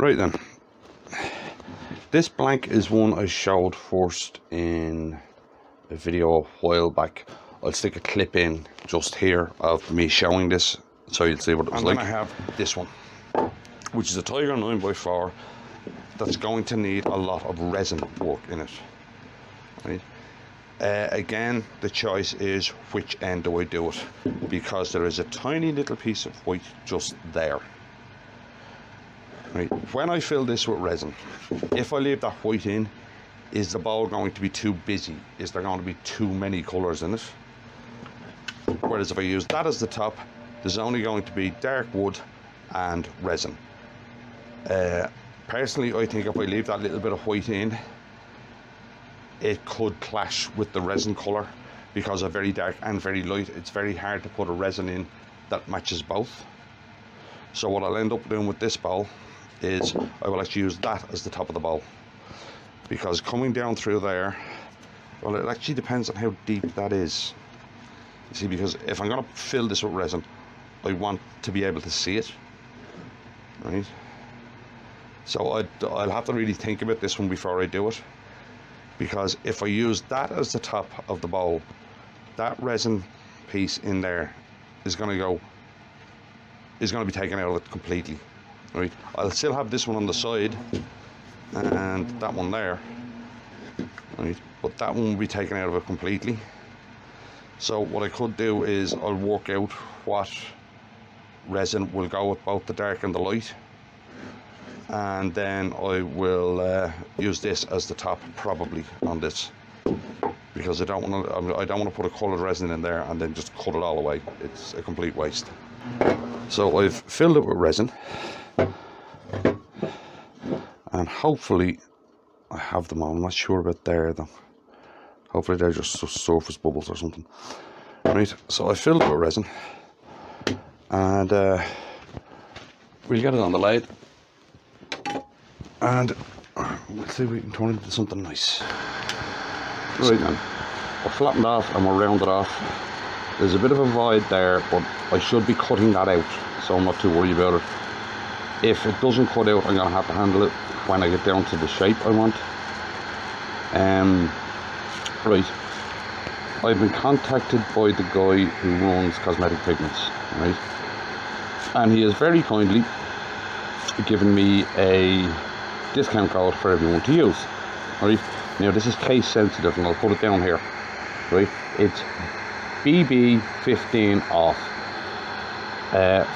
Right then, this blank is one I showed first in a video a while back. I'll stick a clip in just here of me showing this so you'll see what it was like. And then I have this one, which is a Tiger 9x4 that's going to need a lot of resin work in it. Right? Again, the choice is which end do I do it, because there is a tiny little piece of white just there. Right. When I fill this with resin, if I leave that white in, is the bowl going to be too busy? Is there going to be too many colours in it? Whereas if I use that as the top, there's only going to be dark wood and resin. Personally, I think if I leave that little bit of white in, it could clash with the resin colour, because of very dark and very light. It's very hard to put a resin in that matches both. So what I'll end up doing with this bowl is I will actually use that as the top of the bowl, because coming down through there, well, it actually depends on how deep that is. You see, because if I'm going to fill this with resin, I want to be able to see it, right? So I'll have to really think about this one before I do it, because if I use that as the top of the bowl, that resin piece in there is going to be taken out of it completely. Right, I'll still have this one on the side and that one there, right, but that one will be taken out of it completely. So what I could do is I'll work out what resin will go with both the dark and the light, and then I will use this as the top probably on this, because I don't want to put a coloured resin in there and then just cut it all away. It's a complete waste. So I've filled it with resin, and hopefully I have them on. I'm not sure about there though. Hopefully they're just surface bubbles or something. Right, so I filled it with resin, and we'll get it on the lathe, and let's see if we can turn it into something nice. Right then, we're flattened off and we're rounded off. There's a bit of a void there, but I should be cutting that out, so I'm not too worried about it. If it doesn't cut out, I'm going to have to handle it when I get down to the shape I want. Right, I've been contacted by the guy who runs Cosmetic Pigments, right? And he has very kindly given me a discount code for everyone to use, right? Now this is case sensitive, and I'll put it down here, right? It's BB15 off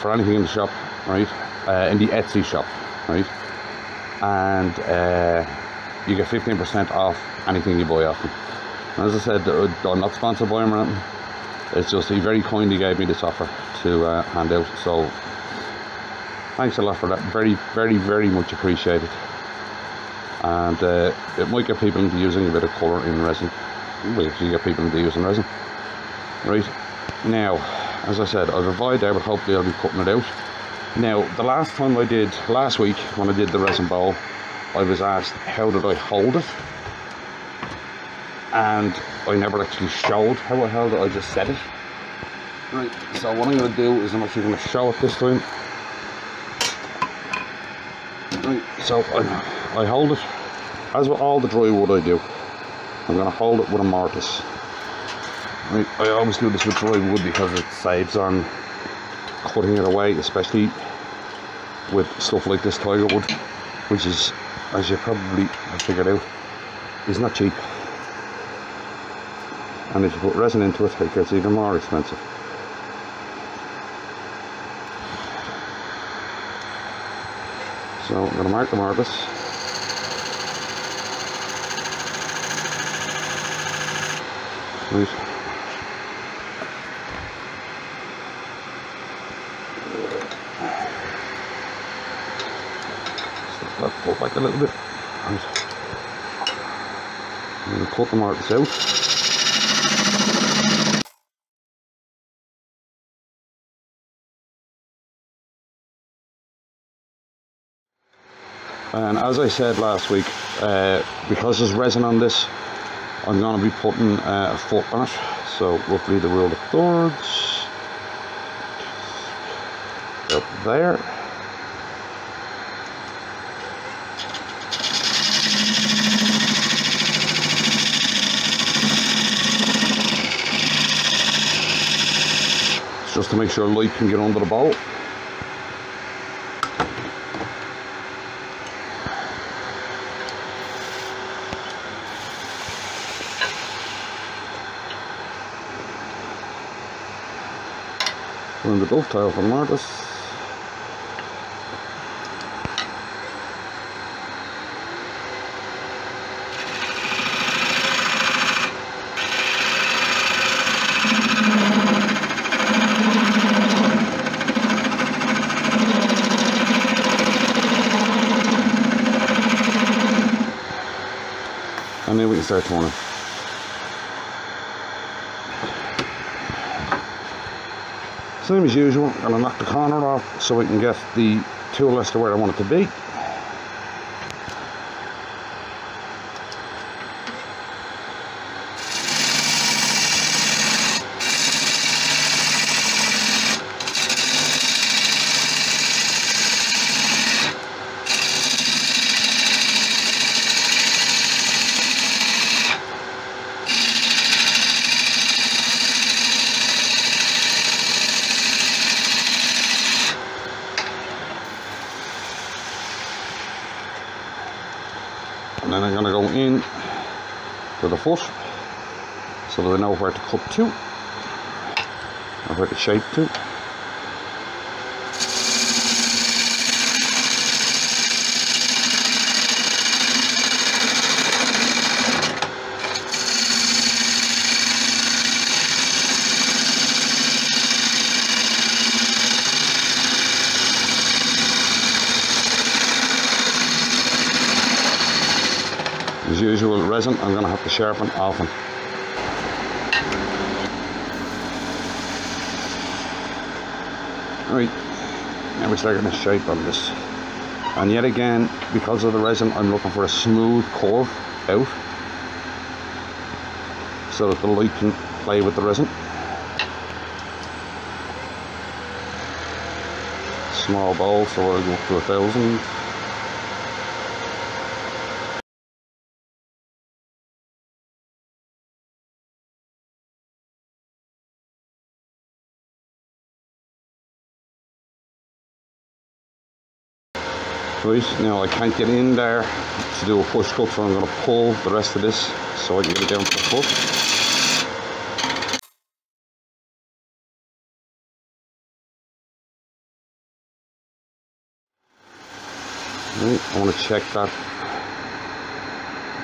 for anything in the shop, right? In the Etsy shop, right? And you get 15% off anything you buy off them. And as I said, I'm not sponsored by him or anything. It's just he very kindly gave me this offer to hand out. So thanks a lot for that. Very, very, very much appreciated. And it might get people into using a bit of colour in resin. Well, if you get people into using resin. Right, now, as I said, I've a void there, but hopefully I'll be cutting it out. Now, the last week when I did the resin bowl, I was asked how did I hold it, and I never actually showed how I held it. I just said it. Right, so what I'm going to do is I'm actually going to show it this time. Right, so I hold it, as with all the dry wood I do, I'm going to hold it with a mortise. Right, I always do this with dry wood because it saves on cutting it away, especially with stuff like this tiger wood, which is, as you probably have figured out, is not cheap. And if you put resin into it, it gets even more expensive. So I'm going to mark the mortise. Right. Pull back a little bit. I'm going to cut the mortise out. And as I said last week, because there's resin on this, I'm going to be putting a foot on it. So roughly the rule of thirds. Up there. to make sure light can get under the bowl. We're in the dovetail for mortise. And then we can start turning. Same as usual, I'm going to knock the corner off so we can get the tool rest to where I want it to be. And then I'm going to go in to the foot so that I know where to cut to or where to shape to. As usual, resin I'm going to have to sharpen often. Right, now we start getting a shape on this. And yet again, because of the resin, I'm looking for a smooth curve out so that the light can play with the resin. Small bowl, so I'll go up to 1000. Right, now I can't get in there to do a push cut, so I'm going to pull the rest of this so I can get it down to the foot. Right, I want to check that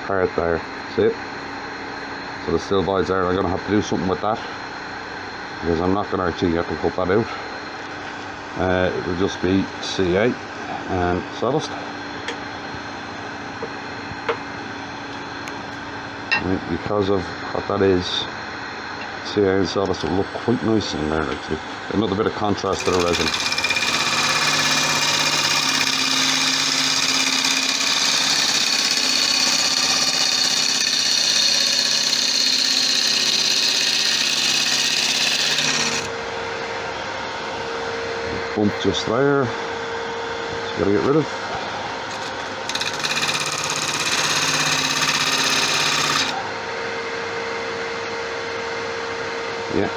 part there, see it? So the still voids there, I'm going to have to do something with that because I'm not going to actually get to cut that out. It will just be CA and sawdust. Right, because of what that is, CA and sawdust will look quite nice in there actually. Another bit of contrast to the resin. Bump just there. Gotta get rid of. Yeah.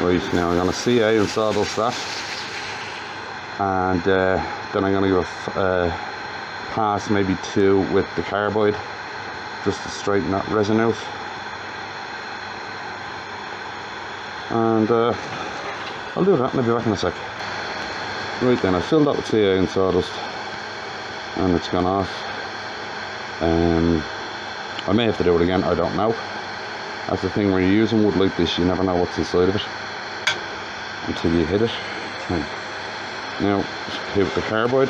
Right, now I'm gonna CA and sawdust that, and then I'm gonna go pass maybe 2 with the carbide just to straighten that resin out. And I'll do that and I'll be back in a sec. Right then, I filled that with CA and sawdust and it's gone off. I may have to do it again, I don't know. That's the thing, when you're using wood like this, you never know what's inside of it until you hit it. Right. Now, hit with the carbide.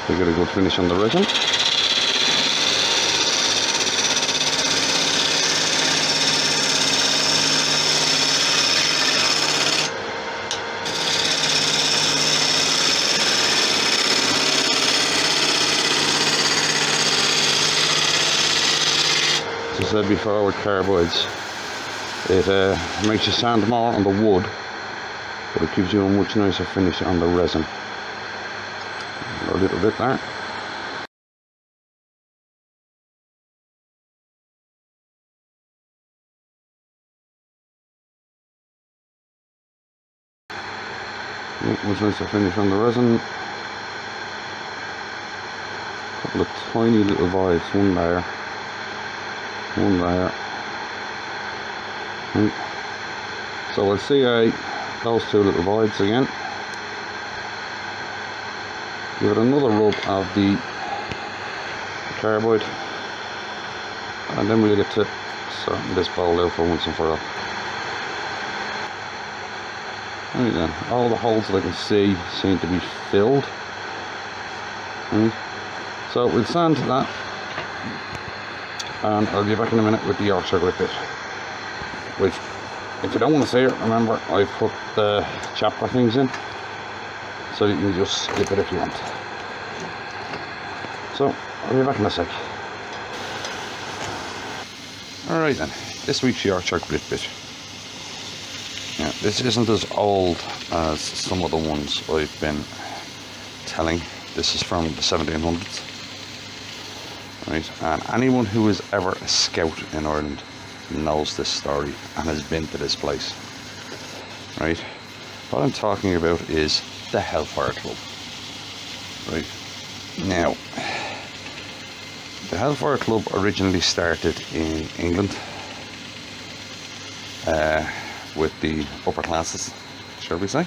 To get a good finish on the resin. As I said before with carbides, it makes you sand more on the wood, but it gives you a much nicer finish on the resin. A little bit there. It was nice to finish on the resin. Couple of tiny little voids, one there, one there. Right. So we'll see those two little voids again. Give it another rub of the carbide, and then we'll get to sorting this bowl out for once and for all. Right then, all the holes that I can see seem to be filled. Right. So we'll sand that, and I'll be back in a minute with the Yorkshire Grit bit, which, if you don't want to see it, remember I've put the chapter things in, so you can just skip it if you want. So I'll be back in a sec. Alright then, this week's Yorkshire Grit bit. Now, this isn't as old as some of the ones I've been telling. This is from the 1700s. Right, and anyone who is ever a scout in Ireland knows this story and has been to this place. Right, what I'm talking about is the Hellfire Club. Right, now the Hellfire Club originally started in England with the upper classes, shall we say,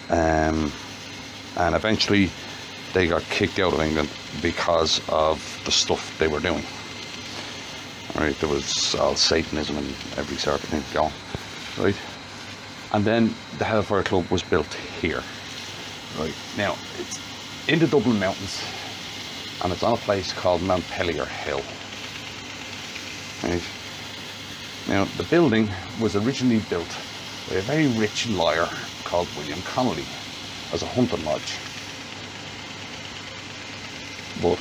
and eventually they got kicked out of England because of the stuff they were doing. Right, there was all Satanism and every sort of thing going. Right, and then the Hellfire Club was built here. Right, now it's in the Dublin Mountains, and it's on a place called Mount Pellier Hill. Right, now the building was originally built by a very rich lawyer called William Connolly as a hunting lodge. But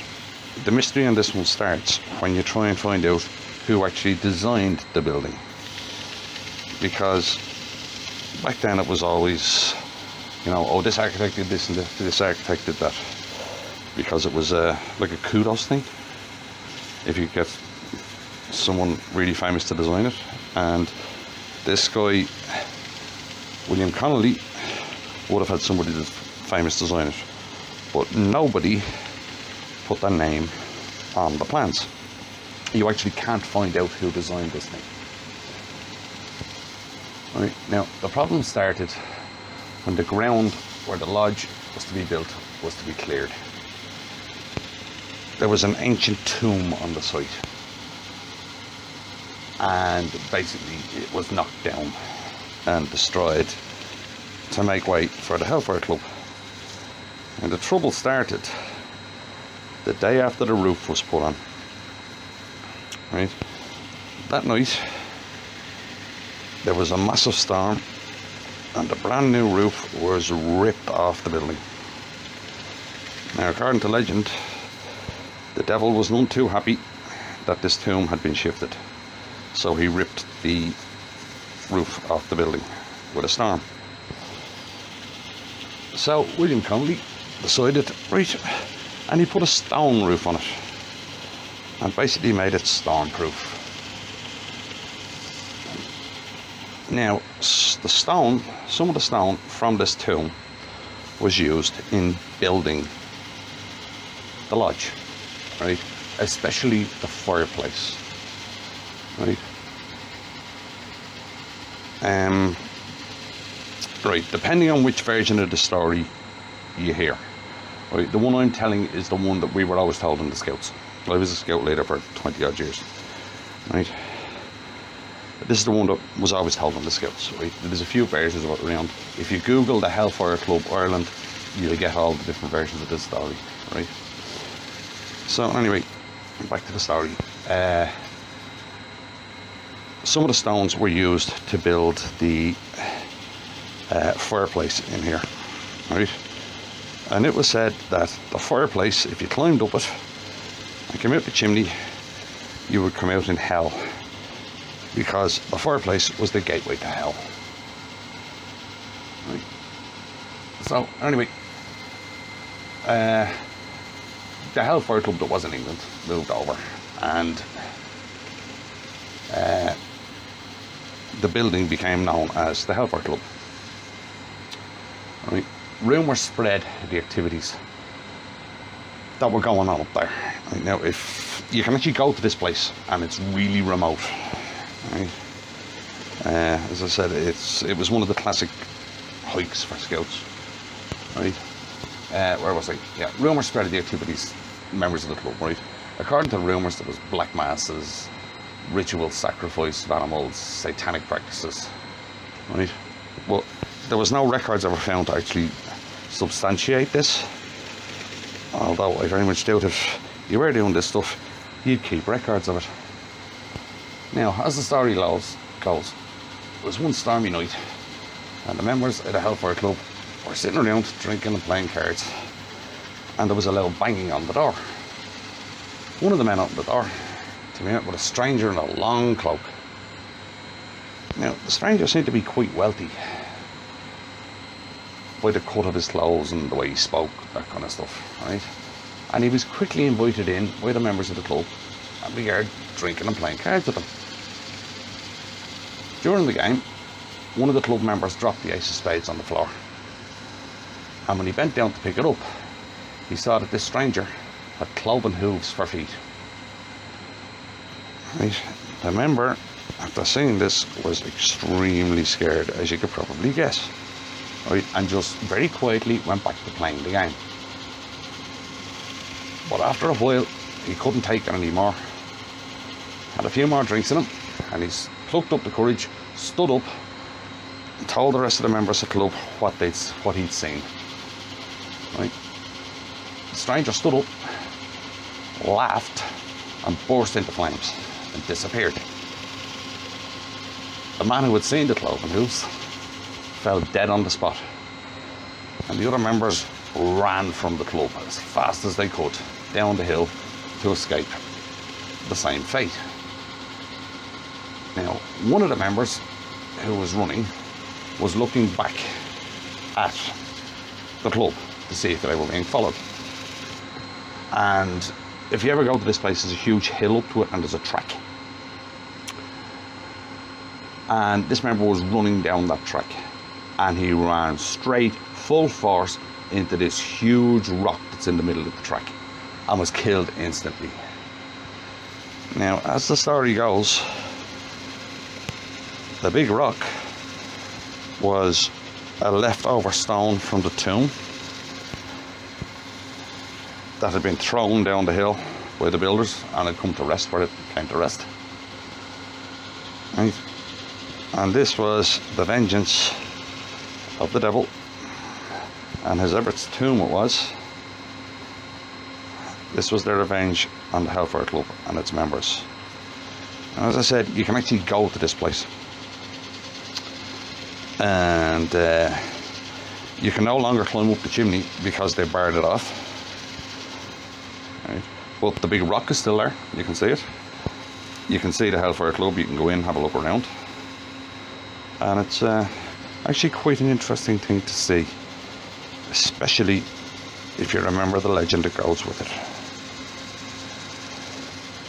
the mystery on this one starts when you try and find out who actually designed the building, because back then it was always, you know, oh, this architect did this and this architect did that, because it was like a kudos thing if you get someone really famous to design it. And this guy William Connolly would have had somebody that's famous design it, but nobody put their name on the plans. You actually can't find out who designed this thing. Right, now the problem started when the ground where the lodge was to be built was to be cleared. There was an ancient tomb on the site, and basically it was knocked down and destroyed to make way for the Hellfire Club. And the trouble started the day after the roof was put on. Right, that night there was a massive storm, and the brand new roof was ripped off the building. Now, according to legend, the devil was none too happy that this tomb had been shifted, so he ripped the roof off the building with a storm. So William Connolly decided, right, and he put a stone roof on it and basically made it stormproof. Now, the stone, some of the stone from this tomb was used in building the lodge, right? Especially the fireplace, right? Right, depending on which version of the story you hear. Right, the one I'm telling is the one that we were always told in the Scouts. I was a Scout leader for 20 odd years. Right, this is the one that was always told in the Scouts. Right, there's a few versions of it around. If you Google the Hellfire Club Ireland, you'll get all the different versions of this story. Right. So anyway, back to the story. Some of the stones were used to build the fireplace in here, right? And it was said that the fireplace, if you climbed up it and came out the chimney, you would come out in hell, because the fireplace was the gateway to hell. Right. So anyway, the Hellfire Club that was in England moved over, and the building became known as the Hellfire Club. rumours spread the activities that were going on up there. Right, now, if you can actually go to this place, and it's really remote. Right? As I said, it was one of the classic hikes for scouts. Right? Where was I? Yeah, rumours spread the activities, members of the club. Right? According to rumours, there was black masses, ritual sacrifice of animals, satanic practices. Right? Well, there was no records ever found to actually substantiate this. Although I very much doubt if you were doing this stuff, you'd keep records of it. Now, as the story goes, it was one stormy night, and the members of the Hellfire Club were sitting around drinking and playing cards, and there was a loud banging on the door. One of the men opened the door to meet with a stranger in a long cloak. Now, the stranger seemed to be quite wealthy by the cut of his clothes and the way he spoke, that kind of stuff, right? And he was quickly invited in by the members of the club and began drinking and playing cards with them. During the game, one of the club members dropped the ace of spades on the floor, and when he bent down to pick it up, he saw that this stranger had cloven hooves for feet. Right. The member, after seeing this, was extremely scared, as you could probably guess. Right, and just very quietly went back to playing the game. But after a while, he couldn't take it anymore. Had a few more drinks in him, and he's plucked up the courage, stood up, and told the rest of the members of the club what he'd seen. Right? The stranger stood up, laughed, and burst into flames and disappeared. The man who had seen the cloven hooves fell dead on the spot, and the other members ran from the club as fast as they could down the hill to escape the same fate. Now, one of the members who was running was looking back at the club to see if they were being followed. And if you ever go to this place, there's a huge hill up to it, and there's a track. And this member was running down that track, and he ran straight, full force, into this huge rock that's in the middle of the track, and was killed instantly. Now, as the story goes, the big rock was a leftover stone from the tomb that had been thrown down the hill by the builders, and had come to rest where it came to rest. Right? And this was the vengeance of the devil, and whoever's tomb it was, this was their revenge on the Hellfire Club and its members. And as I said, you can actually go to this place, and you can no longer climb up the chimney because they barred it off. Right? But the big rock is still there, you can see it. You can see the Hellfire Club, you can go in, have a look around, and it's actually quite an interesting thing to see, especially if you remember the legend that goes with it.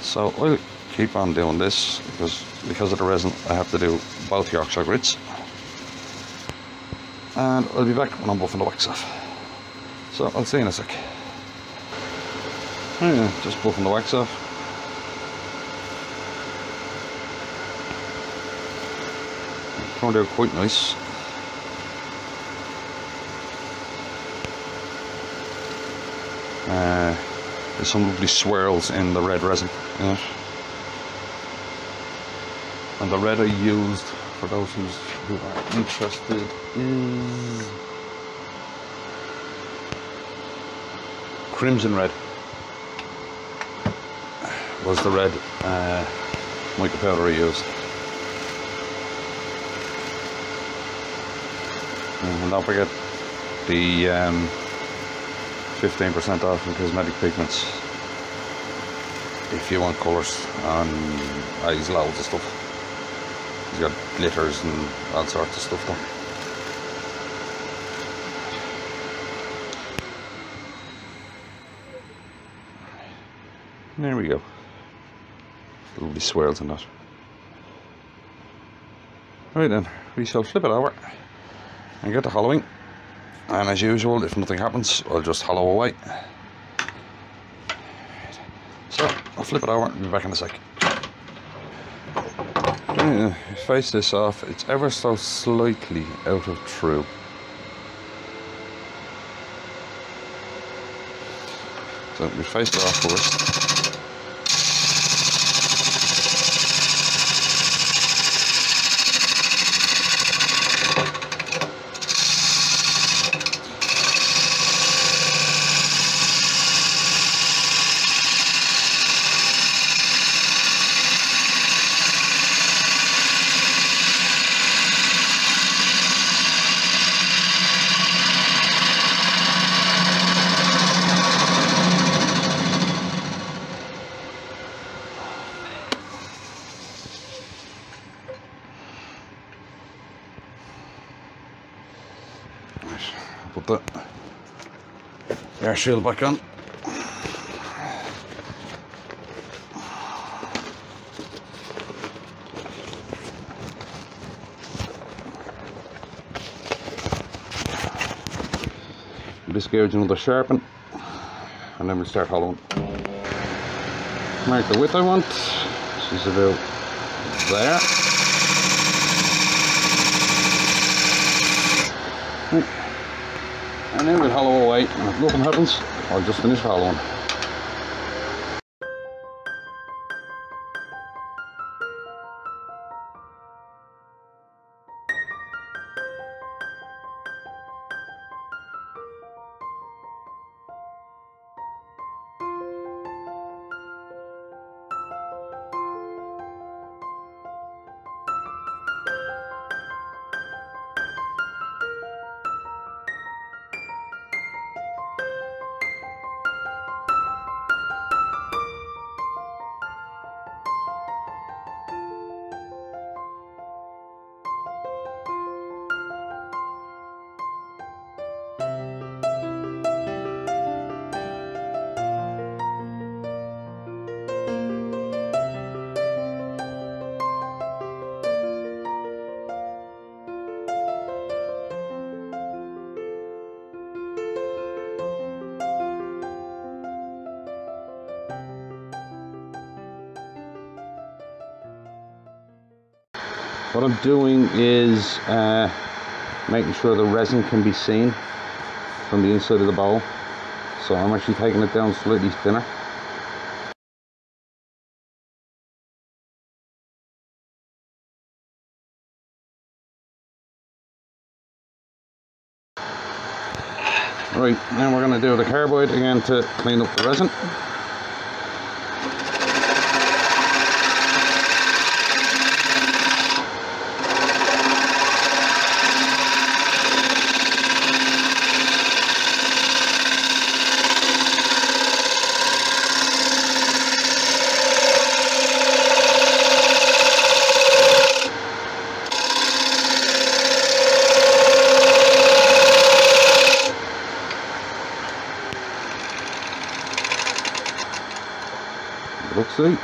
So I'll keep on doing this because of the resin. I have to do both Yorkshire Grits, and I'll be back when I'm buffing the wax off. So I'll see you in a sec. Yeah, just buffing the wax off. Turned out quite nice. There's some lovely swirls in the red resin in it. And the red I used, for those who are interested, is crimson red. Was the red mica powder I used. And don't forget the 15% off in Cosmetic Pigments if you want colours, and he's loads of stuff. He's got glitters and all sorts of stuff there. There we go. Lovely swirls in that. Right then, we shall flip it over and get the hollowing And as usual, if nothing happens, I'll just hollow away. So I'll flip it over and be back in a sec. Face this off, it's ever so slightly out of true. So we face it off first. Put the air shield back on. This gauge another sharpen, and then we'll start hollowing. Mark the width I want. This is about there. And then we'll hollow away, and if nothing happens, I'll just finish hollowing. What I'm doing is making sure the resin can be seen from the inside of the bowl. So I'm actually taking it down slightly thinner. Right, now we're going to do the carbide again to clean up the resin. Let's see.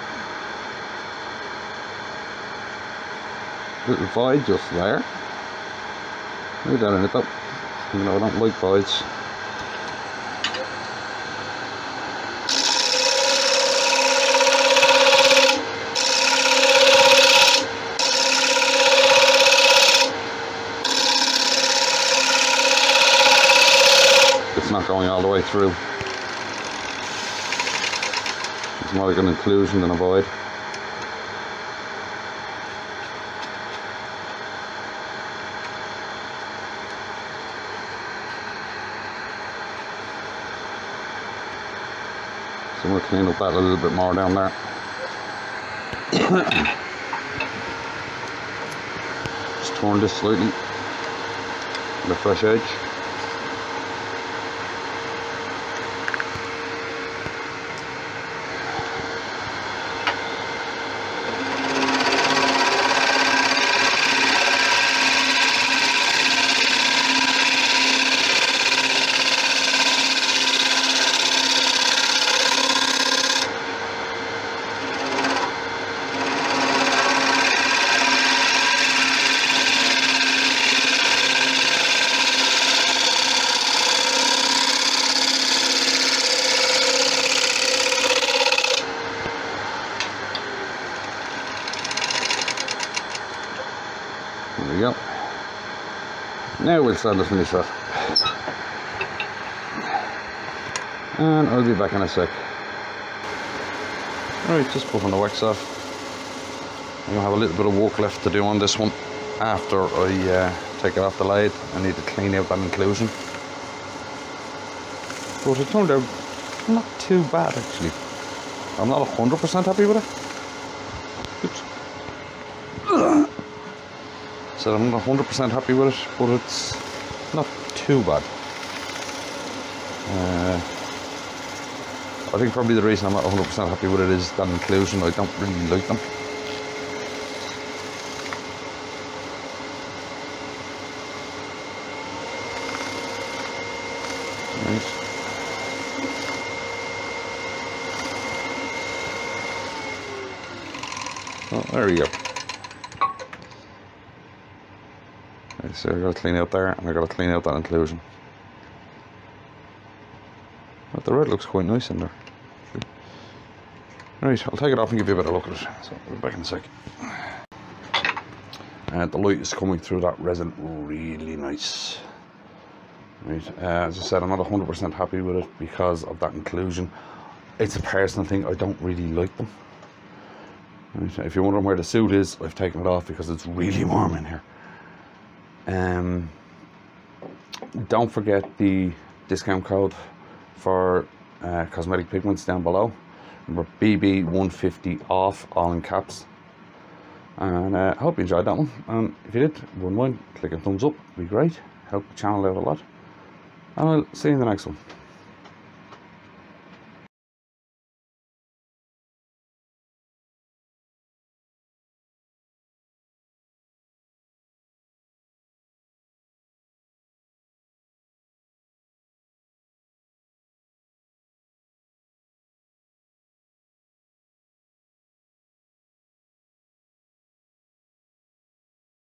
Little void just there. Leave that in it though. You know, I don't like voids. It's not going all the way through. It's more like an inclusion than a void. So I'm going to clean up that a little bit more down there. Just turn this slightly on the fresh edge. There we go. Now we'll start to finish that. And I'll be back in a sec. Alright, just buffing the wax off. I'm going to have a little bit of work left to do on this one. After I take it off the lathe, I need to clean out that inclusion. But it turned out not too bad actually. I'm not 100% happy with it. Oops. So I'm not 100% happy with it, but it's not too bad. I think probably the reason I'm not 100% happy with it is that inclusion. I don't really like them. Right. Oh, there we go. Right, so I got to clean out there, and I got to clean out that inclusion. But the red looks quite nice in there. Right, I'll take it off and give you a better look at it. So we'll be back in a sec. And the light is coming through that resin really nice. Right, as I said, I'm not 100% happy with it because of that inclusion. It's a personal thing, I don't really like them. Right, if you're wondering where the suit is, I've taken it off because it's really warm in here. Don't forget the discount code for Cosmetic Pigments down below. Remember, BB150 off, all in caps. And I hope you enjoyed that one. And if you did, wouldn't mind, click a thumbs up, it'd be great. Help the channel out a lot. And I'll see you in the next one.